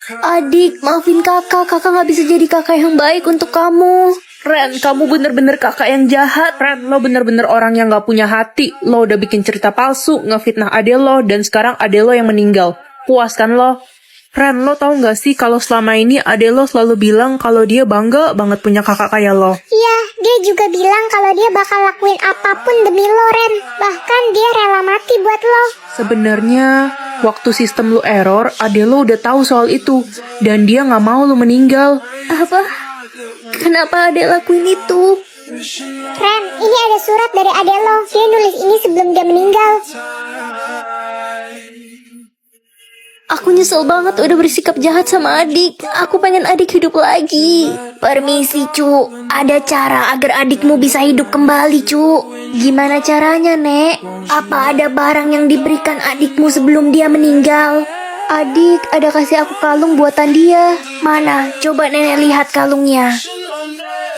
Adik, maafin kakak gak bisa jadi kakak yang baik untuk kamu. Ren, kamu bener-bener kakak yang jahat. Ren, lo bener-bener orang yang gak punya hati. Lo udah bikin cerita palsu, ngefitnah ade lo, dan sekarang ade lo yang meninggal. Puas kan lo? Ren, lo tau gak sih kalau selama ini ade lo selalu bilang kalau dia bangga banget punya kakak kayak lo. Iya, dia juga bilang kalau dia bakal lakuin apapun demi lo, Ren. Bahkan dia rela mati buat lo. Sebenarnya, waktu sistem lo error, ade lo udah tahu soal itu. Dan dia gak mau lo meninggal. Apa? Kenapa adek lakuin itu? Ren, ini ada surat dari ade lo. Dia nulis ini sebelum dia meninggal. Aku nyesel banget udah bersikap jahat sama adik. Aku pengen adik hidup lagi. Permisi, Cu. Ada cara agar adikmu bisa hidup kembali, Cu. Gimana caranya, Nek? Apa ada barang yang diberikan adikmu sebelum dia meninggal? Adik, ada kasih aku kalung buatan dia. Mana? Coba Nenek lihat kalungnya.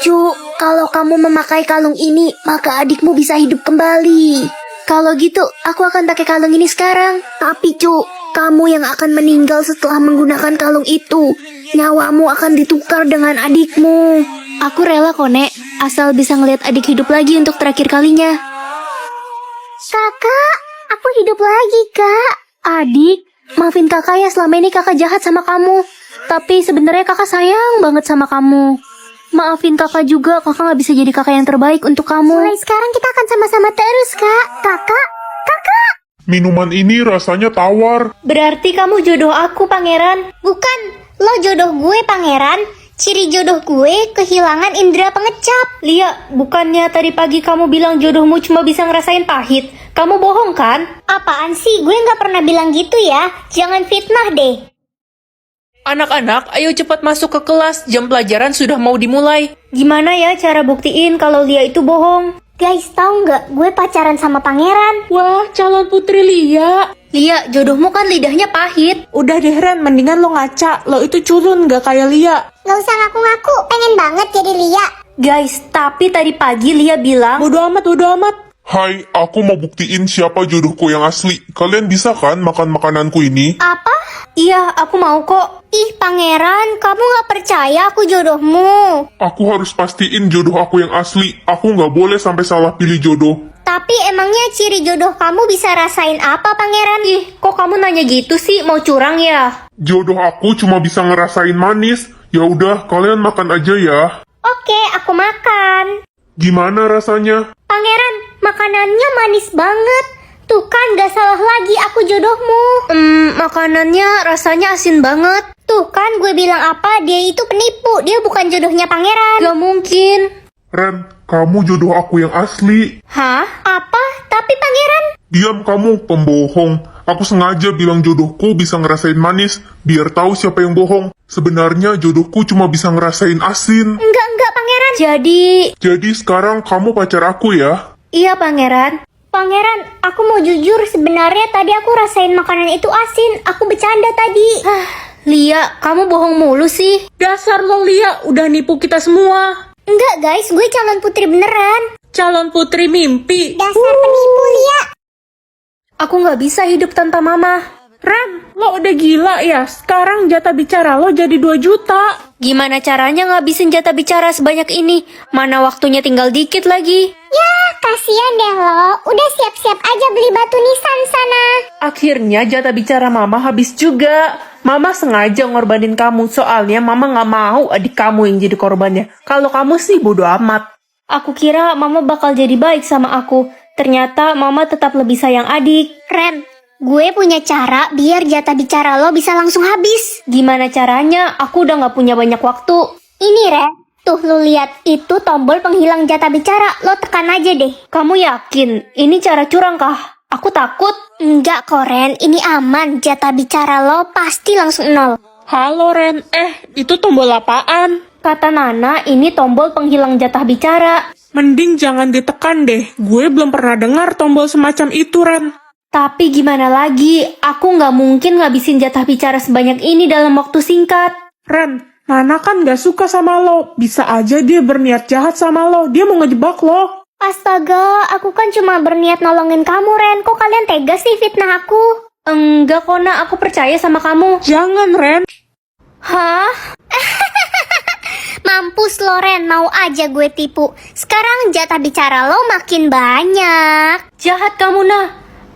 Cu, kalau kamu memakai kalung ini, maka adikmu bisa hidup kembali. Kalau gitu, aku akan pakai kalung ini sekarang. Tapi Cu, kamu yang akan meninggal setelah menggunakan kalung itu. Nyawamu akan ditukar dengan adikmu. Aku rela kok, Nek. Asal bisa ngeliat adik hidup lagi untuk terakhir kalinya. Kakak, aku hidup lagi, Kak. Adik, maafin kakak ya, selama ini kakak jahat sama kamu. Tapi sebenarnya kakak sayang banget sama kamu. Maafin kakak juga, kakak gak bisa jadi kakak yang terbaik untuk kamu. Mulai sekarang kita akan sama-sama terus, Kak. Kakak. Minuman ini rasanya tawar. Berarti kamu jodoh aku, Pangeran. Bukan, lo jodoh gue, Pangeran. Ciri jodoh gue kehilangan indera pengecap. Lia, bukannya tadi pagi kamu bilang jodohmu cuma bisa ngerasain pahit? Kamu bohong kan? Apaan sih? Gue gak pernah bilang gitu ya. Jangan fitnah deh. Anak-anak, ayo cepat masuk ke kelas. Jam pelajaran sudah mau dimulai. Gimana ya cara buktiin kalau Lia itu bohong? Guys, tahu nggak? Gue pacaran sama Pangeran. Wah, calon putri Lia. Lia, jodohmu kan lidahnya pahit. Udah deh Ren, mendingan lo ngaca. Lo itu culun gak kayak Lia. Gak usah ngaku-ngaku, pengen banget jadi Lia. Guys, tapi tadi pagi Lia bilang... Bodo amat. Hai, aku mau buktiin siapa jodohku yang asli. Kalian bisa kan makan makananku ini? Apa? Iya, aku mau kok. Ih, Pangeran, kamu gak percaya aku jodohmu. Aku harus pastiin jodoh aku yang asli. Aku nggak boleh sampai salah pilih jodoh. Tapi emangnya ciri jodoh kamu bisa rasain apa, Pangeran? Ih, kok kamu nanya gitu sih? Mau curang ya? Jodoh aku cuma bisa ngerasain manis. Ya udah, kalian makan aja ya. Oke, aku makan. Gimana rasanya? Pangeran, makanannya manis banget. Tuh kan, gak salah lagi aku jodohmu. Makanannya rasanya asin banget. Tuh kan, gue bilang apa? Dia itu penipu. Dia bukan jodohnya Pangeran. Gak mungkin. Ren, kamu jodoh aku yang asli. Hah? Apa? Tapi Pangeran... Diam kamu, pembohong. Aku sengaja bilang jodohku bisa ngerasain manis, biar tahu siapa yang bohong. Sebenarnya jodohku cuma bisa ngerasain asin. Enggak, Pangeran. Jadi sekarang kamu pacar aku ya? Iya, Pangeran. Pangeran, aku mau jujur. Sebenarnya tadi aku rasain makanan itu asin. Aku bercanda tadi. Lia, kamu bohong mulu sih. Dasar lo Lia, udah nipu kita semua. Enggak, guys. Gue calon putri beneran. Calon putri mimpi. Dasar penipu, Lia. Aku gak bisa hidup tanpa mama. Ren, lo udah gila ya? Sekarang jatah bicara lo jadi 2 juta. Gimana caranya ngabisin jatah bicara sebanyak ini? Mana waktunya tinggal dikit lagi. Ya, kasihan deh lo. Udah siap-siap aja beli batu nisan sana. Akhirnya jatah bicara mama habis juga. Mama sengaja ngorbanin kamu, soalnya mama gak mau adik kamu yang jadi korbannya. Kalau kamu sih bodo amat. Aku kira mama bakal jadi baik sama aku. Ternyata mama tetap lebih sayang adik. Ren, gue punya cara biar jatah bicara lo bisa langsung habis. Gimana caranya? Aku udah gak punya banyak waktu. Ini, Ren. Tuh, lo lihat. Itu tombol penghilang jatah bicara. Lo tekan aja deh. Kamu yakin? Ini cara curang kah? Aku takut. Enggak kok, Ren. Ini aman. Jatah bicara lo pasti langsung 0. Halo Ren, itu tombol apaan? Kata Nana, ini tombol penghilang jatah bicara. Mending jangan ditekan deh, gue belum pernah dengar tombol semacam itu Ren. Tapi gimana lagi, aku nggak mungkin ngabisin jatah bicara sebanyak ini dalam waktu singkat. Ren, Nana kan gak suka sama lo, bisa aja dia berniat jahat sama lo, dia mau ngejebak lo. Astaga, aku kan cuma berniat nolongin kamu, Ren. Kok kalian tega sih fitnah aku? Enggak kok, Nak, aku percaya sama kamu. Jangan Ren. Hah? Mampus lo Ren, mau aja gue tipu. Sekarang jatah bicara lo makin banyak. Jahat kamu, Nah.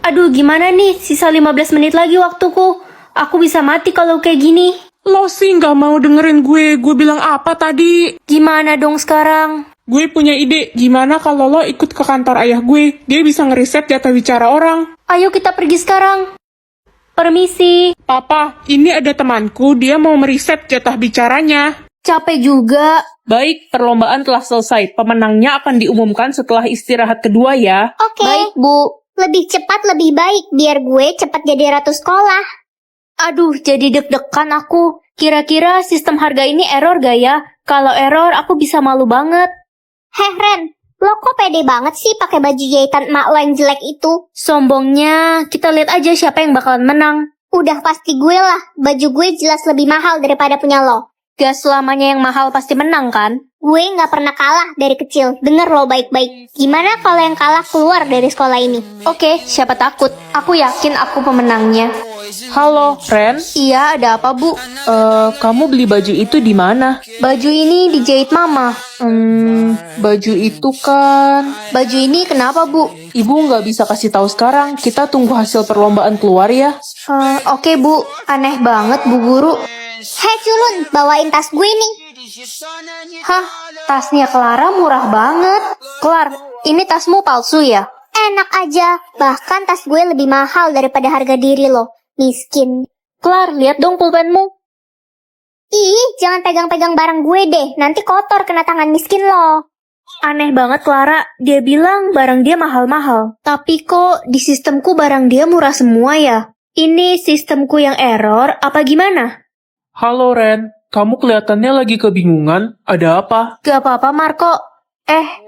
Aduh, gimana nih? Sisa 15 menit lagi waktuku. Aku bisa mati kalau kayak gini. Lo sih nggak mau dengerin gue. Gue bilang apa tadi? Gimana dong sekarang? Gue punya ide. Gimana kalau lo ikut ke kantor ayah gue? Dia bisa ngeriset jatah bicara orang. Ayo kita pergi sekarang. Permisi. Papa, ini ada temanku. Dia mau meriset jatah bicaranya. Capek juga. Baik, perlombaan telah selesai. Pemenangnya akan diumumkan setelah istirahat kedua ya. Oke, Baik, Bu. lebih cepat lebih baik biar gue cepat jadi ratu sekolah. Aduh, jadi deg-degan aku. Kira-kira sistem harga ini error gak ya? Kalau error, aku bisa malu banget. Heh Ren, lo kok pede banget sih pakai baju jahitan emak lo yang jelek itu? Sombongnya, kita lihat aja siapa yang bakalan menang. Udah pasti gue lah, baju gue jelas lebih mahal daripada punya lo. Gak selamanya yang mahal pasti menang kan? Gue nggak pernah kalah dari kecil, denger lo baik-baik. Gimana kalau yang kalah keluar dari sekolah ini? Oke, siapa takut? Aku yakin aku pemenangnya. Halo, Ren. Iya, ada apa, Bu? Kamu beli baju itu di mana? Baju ini dijahit Mama. Baju itu kan... Baju ini kenapa, Bu? Ibu nggak bisa kasih tahu sekarang. Kita tunggu hasil perlombaan keluar ya. Oke, Bu. Aneh banget, Bu Guru. Hei culun, bawain tas gue nih. Hah, tasnya Clara murah banget. Clar, ini tasmu palsu ya? Enak aja, bahkan tas gue lebih mahal daripada harga diri lo. Miskin. Clar, lihat dong pulpenmu. Ih, jangan pegang-pegang barang gue deh, nanti kotor kena tangan miskin lo. Aneh banget Clara, dia bilang barang dia mahal-mahal. Tapi kok di sistemku barang dia murah semua ya? Ini sistemku yang error, apa gimana? Halo, Ren. Kamu kelihatannya lagi kebingungan. Ada apa? Gak apa-apa Marco.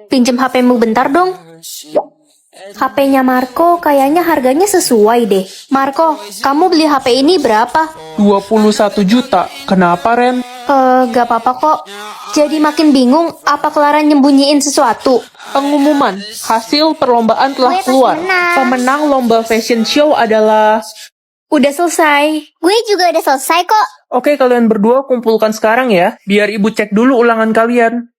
Pinjem HP-mu bentar dong. HP-nya Marco kayaknya harganya sesuai deh. Marco, kamu beli HP ini berapa? 21 juta. Kenapa, Ren? Gak apa-apa kok. Jadi makin bingung, apa Clara nyembunyiin sesuatu? Pengumuman. Hasil perlombaan telah Gue pasti keluar. menang. Pemenang lomba fashion show adalah... Udah selesai. Gue juga udah selesai kok. Oke, kalian berdua kumpulkan sekarang ya. Biar ibu cek dulu ulangan kalian.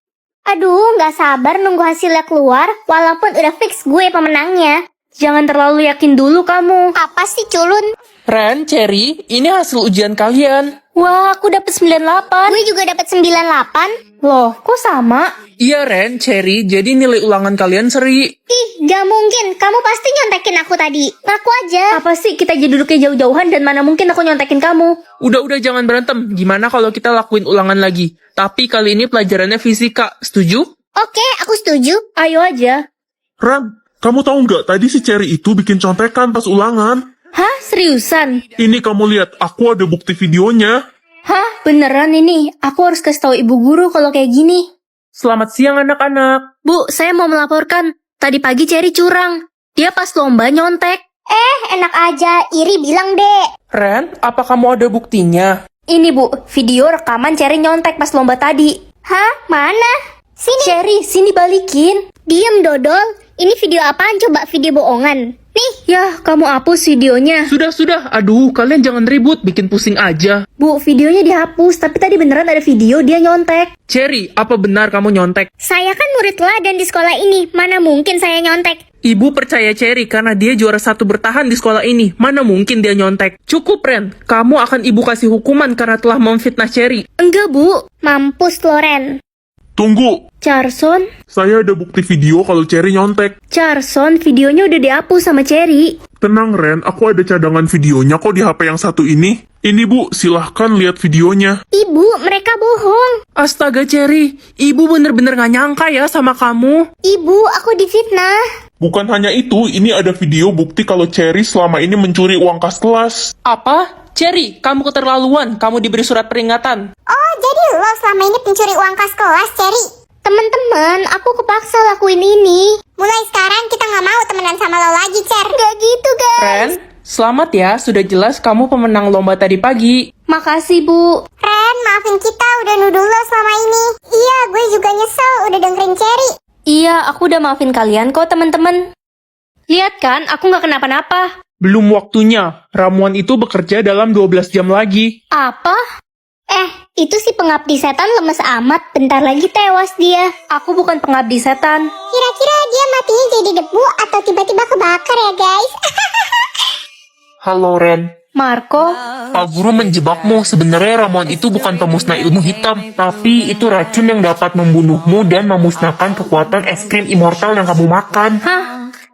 Aduh, nggak sabar nunggu hasilnya keluar, walaupun udah fix gue pemenangnya. Jangan terlalu yakin dulu kamu. Apa sih culun? Ren, Cherry, ini hasil ujian kalian. Wah, aku dapet 98. Gue juga dapat 98. Loh, kok sama? Iya, Ren, Cherry, jadi nilai ulangan kalian seri. Ih, gak mungkin. Kamu pasti nyontekin aku tadi. Ngaku aja. Apa sih kita jadi duduknya jauh-jauhan dan mana mungkin aku nyontekin kamu? Udah, jangan berantem. Gimana kalau kita lakuin ulangan lagi? Tapi kali ini pelajarannya fisika. Setuju? Oke, aku setuju. Ayo aja. Ran, kamu tahu nggak tadi si Cherry itu bikin contekan pas ulangan? Hah, seriusan? Ini kamu lihat, aku ada bukti videonya. Hah, beneran ini? Aku harus kasih tahu ibu guru kalau kayak gini. Selamat siang anak-anak. Bu, saya mau melaporkan. Tadi pagi Cherry curang. Dia pas lomba nyontek. Enak aja. Iri bilang deh. Ren, apa kamu ada buktinya? Ini Bu, video rekaman Cherry nyontek pas lomba tadi. Hah? Mana? Sini. Cherry, sini balikin. Diem dodol. Ini video apaan coba? Video bohongan. Nih. Yah, kamu hapus videonya. Sudah. Aduh, kalian jangan ribut, bikin pusing aja. Bu, videonya dihapus, tapi tadi beneran ada video dia nyontek. Cherry, apa benar kamu nyontek? Saya kan murid teladan di sekolah ini. Mana mungkin saya nyontek? Ibu percaya Cherry karena dia juara 1 bertahan di sekolah ini. Mana mungkin dia nyontek? Cukup, Ren. Kamu akan ibu kasih hukuman karena telah memfitnah Cherry. Enggak, Bu. Mampus Loren. Tunggu, Carson, saya ada bukti video kalau Cherry nyontek. Carson, videonya udah dihapus sama Cherry. Tenang Ren, aku ada cadangan videonya kok di HP yang satu ini. Ini Bu, silahkan lihat videonya. Ibu, mereka bohong. Astaga, Cherry. Ibu bener-bener gak nyangka ya sama kamu. Ibu, aku difitnah. Bukan hanya itu, ini ada video bukti kalau Cherry selama ini mencuri uang kas kelas. Apa? Cherry, kamu keterlaluan. Kamu diberi surat peringatan. Oh, jadi lo selama ini pencuri uang kas kelas, Cherry? Temen-temen, aku kepaksa lakuin ini. Mulai sekarang kita nggak mau temenan sama lo lagi, Cher. Gak gitu, guys. Ren, selamat ya. Sudah jelas kamu pemenang lomba tadi pagi. Makasih, Bu. Ren, maafin kita udah nuduh lo selama ini. Iya, gue juga nyesel udah dengerin Cherry. Iya, aku udah maafin kalian kok, teman-teman. Lihat kan, aku nggak kenapa-napa. Belum waktunya. Ramuan itu bekerja dalam 12 jam lagi. Apa? Itu si pengabdi setan lemes amat, bentar lagi tewas dia. Aku bukan pengabdi setan. Kira-kira dia matinya jadi debu atau tiba-tiba kebakar ya guys? Halo Ren, Marco, Pak Guru menjebakmu. Sebenarnya ramuan itu bukan pemusnah ilmu hitam, tapi itu racun yang dapat membunuhmu dan memusnahkan kekuatan es krim immortal yang kamu makan. hah?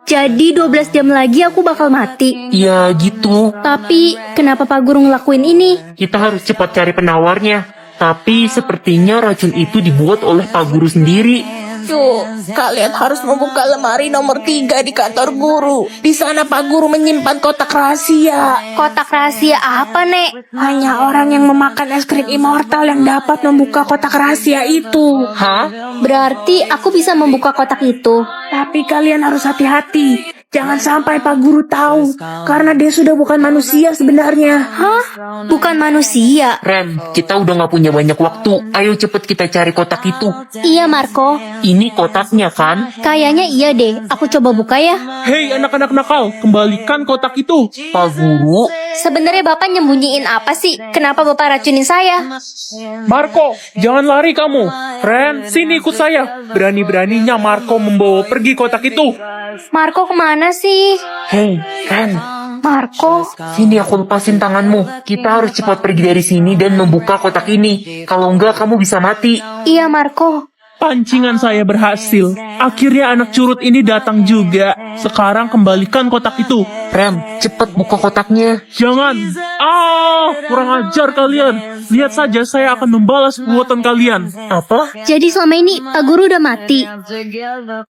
Jadi 12 jam lagi aku bakal mati. Ya gitu, Tapi kenapa Pak Guru ngelakuin ini? kita harus cepat cari penawarnya. Tapi sepertinya racun itu dibuat oleh Pak Guru sendiri. Cuk, kalian harus membuka lemari nomor 3 di kantor guru. Di sana Pak Guru menyimpan kotak rahasia. Kotak rahasia apa, Nek? Hanya orang yang memakan es krim immortal yang dapat membuka kotak rahasia itu. Hah? Berarti aku bisa membuka kotak itu. Tapi kalian harus hati-hati. Jangan sampai Pak Guru tahu. Karena dia sudah bukan manusia sebenarnya. Hah? Bukan manusia. Ren, kita udah gak punya banyak waktu. Ayo cepet kita cari kotak itu. Iya, Marco. Ini kotaknya kan? Kayaknya iya deh. Aku coba buka ya. Hei anak-anak nakal, kembalikan kotak itu. Pak Guru, Sebenarnya Bapak nyembunyiin apa sih? Kenapa Bapak racunin saya? Marco, jangan lari kamu. Ren, sini ikut saya. Berani-beraninya Marco membawa pergi kotak itu. Marco kemana sih? hei Ren, Marco, sini aku lepasin tanganmu. Kita harus cepat pergi dari sini dan membuka kotak ini. Kalau enggak kamu bisa mati. iya Marco. Pancingan saya berhasil. Akhirnya anak curut ini datang juga. Sekarang kembalikan kotak itu. Ren, cepet buka kotaknya. Jangan. Kurang ajar kalian. Lihat saja saya akan membalas perbuatan kalian. Apa? Jadi selama ini Pak Guru udah mati.